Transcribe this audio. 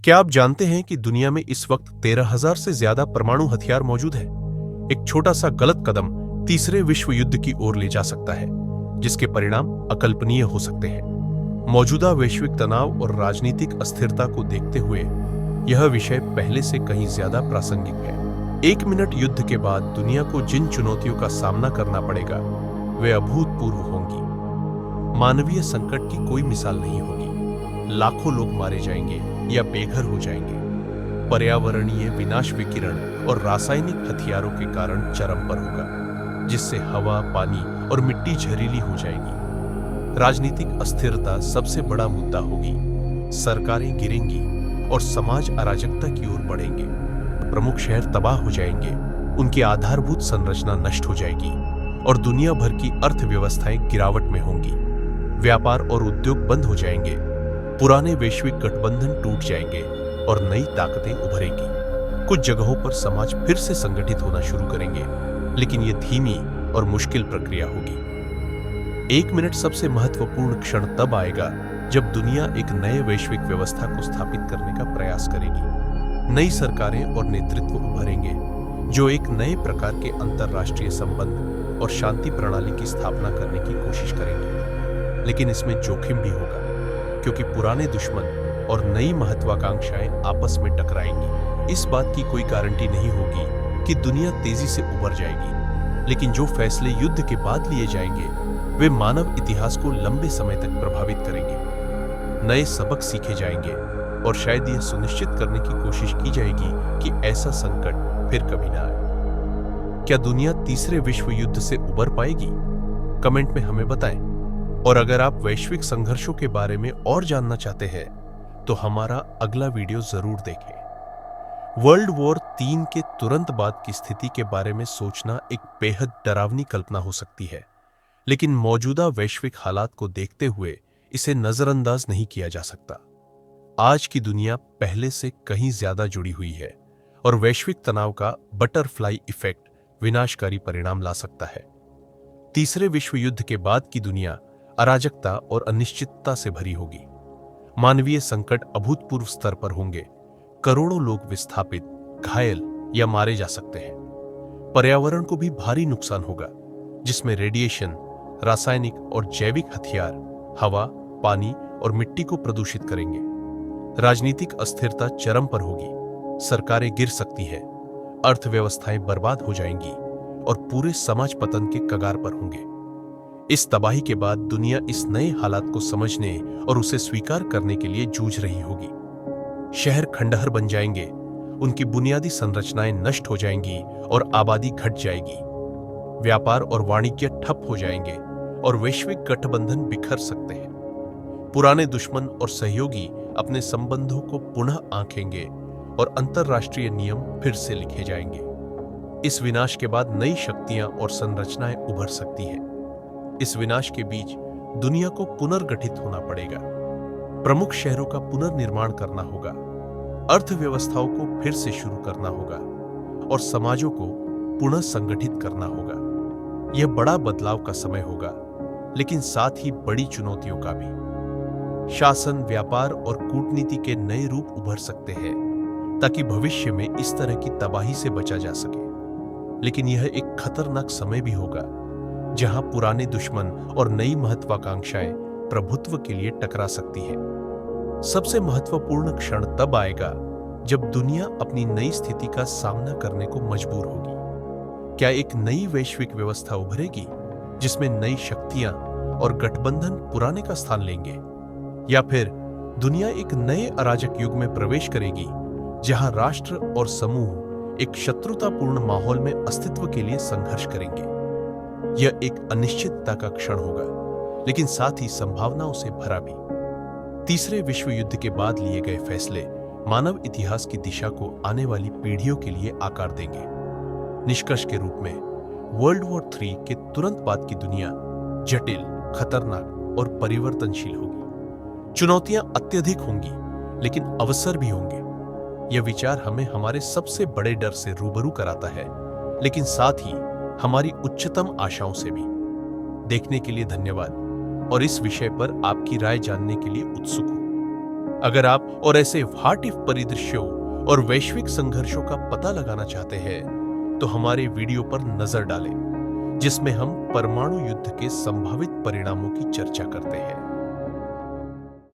क्या आप जानते हैं कि दुनिया में इस वक्त 13,000 से ज्यादा परमाणु हथियार मौजूद है। एक छोटा सा गलत कदम तीसरे विश्व युद्ध की ओर ले जा सकता है, जिसके परिणाम अकल्पनीय हो सकते हैं। मौजूदा वैश्विक तनाव और राजनीतिक अस्थिरता को देखते हुए यह विषय पहले से कहीं ज्यादा प्रासंगिक है। 1 मिनट युद्ध के बाद दुनिया को जिन चुनौतियों का सामना करना पड़ेगा वे अभूतपूर्व होंगी। मानवीय संकट की कोई मिसाल नहीं होगी। लाखों लोग मारे जाएंगे या बेघर हो जाएंगे। पर्यावरणीय विनाश विकिरण और रासायनिक हथियारों के कारण चरम पर होगा, जिससे हवा, पानी और मिट्टी जहरीली हो जाएगी। राजनीतिक अस्थिरता सबसे बड़ा मुद्दा होगी। सरकारें गिरेंगी और समाज अराजकता की ओर बढ़ेंगे। प्रमुख शहर तबाह हो जाएंगे, उनकी आधारभूत संरचना नष्ट हो जाएगी और दुनिया भर की अर्थव्यवस्थाएं गिरावट में होंगी। व्यापार और उद्योग बंद हो जाएंगे, पुराने वैश्विक गठबंधन टूट जाएंगे और नई ताकतें उभरेंगी। कुछ जगहों पर समाज फिर से संगठित होना शुरू करेंगे, लेकिन यह धीमी और मुश्किल प्रक्रिया होगी। 1 मिनट सबसे महत्वपूर्ण क्षण तब आएगा जब दुनिया एक नए वैश्विक व्यवस्था को स्थापित करने का प्रयास करेगी। नई सरकारें और नेतृत्व उभरेंगे जो एक नए प्रकार के अंतर्राष्ट्रीय संबंध और शांति प्रणाली की स्थापना करने की कोशिश करेंगे। लेकिन इसमें जोखिम भी होगा, क्योंकि पुराने दुश्मन और नई महत्वाकांक्षाएं आपस में टकराएंगी। इस बात की कोई गारंटी नहीं होगी कि दुनिया तेजी से उभर जाएगी, लेकिन जो फैसले युद्ध के बाद लिए जाएंगे वे मानव इतिहास को लंबे समय तक प्रभावित करेंगे। नए सबक सीखे जाएंगे और शायद यह सुनिश्चित करने की कोशिश की जाएगी कि ऐसा संकट फिर कभी ना आए। क्या दुनिया तीसरे विश्व युद्ध से उबर पाएगी? कमेंट में हमें बताएं। और अगर आप वैश्विक संघर्षों के बारे में और जानना चाहते हैं तो हमारा अगला वीडियो जरूर देखें। वर्ल्ड वॉर 3 के तुरंत बाद की स्थिति के बारे में सोचना एक बेहद डरावनी कल्पना हो सकती है, लेकिन मौजूदा वैश्विक हालात को देखते हुए इसे नजरअंदाज नहीं किया जा सकता। आज की दुनिया पहले से कहीं ज्यादा जुड़ी हुई है और वैश्विक तनाव का बटरफ्लाई इफेक्ट विनाशकारी परिणाम ला सकता है। तीसरे विश्व युद्ध के बाद की दुनिया अराजकता और अनिश्चितता से भरी होगी। मानवीय संकट अभूतपूर्व स्तर पर होंगे। करोड़ों लोग विस्थापित, घायल या मारे जा सकते हैं। पर्यावरण को भी भारी नुकसान होगा, जिसमें रेडिएशन, रासायनिक और जैविक हथियार हवा, पानी और मिट्टी को प्रदूषित करेंगे। राजनीतिक अस्थिरता चरम पर होगी। सरकारें गिर सकती है, अर्थव्यवस्थाएं बर्बाद हो जाएंगी और पूरे समाज पतन के कगार पर होंगे। इस तबाही के बाद दुनिया इस नए हालात को समझने और उसे स्वीकार करने के लिए जूझ रही होगी। शहर खंडहर बन जाएंगे, उनकी बुनियादी संरचनाएं नष्ट हो जाएंगी और आबादी घट जाएगी। व्यापार और वाणिज्य ठप हो जाएंगे और वैश्विक गठबंधन बिखर सकते हैं। पुराने दुश्मन और सहयोगी अपने संबंधों को पुनः आंकेंगे और अंतर्राष्ट्रीय नियम फिर से लिखे जाएंगे। इस विनाश के बाद नई शक्तियां और संरचनाएं उभर सकती हैं। इस विनाश के बीच दुनिया को पुनर्गठित होना पड़ेगा। प्रमुख शहरों का पुनर्निर्माण करना होगा, अर्थव्यवस्थाओं को फिर से शुरू करना होगा और समाजों को पुनः संगठित करना होगा। यह बड़ा बदलाव का समय होगा, लेकिन साथ ही बड़ी चुनौतियों का भी। शासन, व्यापार और कूटनीति के नए रूप उभर सकते हैं ताकि भविष्य में इस तरह की तबाही से बचा जा सके। लेकिन यह एक खतरनाक समय भी होगा, जहां पुराने दुश्मन और नई महत्वाकांक्षाएं प्रभुत्व के लिए टकरा सकती है। सबसे महत्वपूर्ण क्षण तब आएगा जब दुनिया अपनी नई स्थिति का सामना करने को मजबूर होगी। क्या एक नई वैश्विक व्यवस्था उभरेगी जिसमें नई शक्तियां और गठबंधन पुराने का स्थान लेंगे, या फिर दुनिया एक नए अराजक युग में प्रवेश करेगी जहां राष्ट्र और समूह एक शत्रुतापूर्ण माहौल में अस्तित्व के लिए संघर्ष करेंगे? यह एक अनिश्चितता का क्षण होगा, लेकिन साथ ही संभावनाओं से भरा भी। तीसरे विश्व युद्ध के बाद लिए गए फैसले मानव इतिहास की दिशा को आने वाली पीढ़ियों के लिए आकार देंगे। निष्कर्ष के रूप में वर्ल्ड वॉर 3 के तुरंत बाद की दुनिया जटिल, खतरनाक और परिवर्तनशील होगी। चुनौतियां अत्यधिक होंगी, लेकिन अवसर भी होंगे। यह विचार हमें हमारे सबसे बड़े डर से रूबरू कराता है, लेकिन साथ ही हमारी उच्चतम आशाओं से भी। देखने के लिए धन्यवाद और इस विषय पर आपकी राय जानने के लिए उत्सुक हूं। अगर आप और ऐसे व्हाट इफ परिदृश्यों और वैश्विक संघर्षों का पता लगाना चाहते हैं तो हमारे वीडियो पर नजर डालें, जिसमें हम परमाणु युद्ध के संभावित परिणामों की चर्चा करते हैं।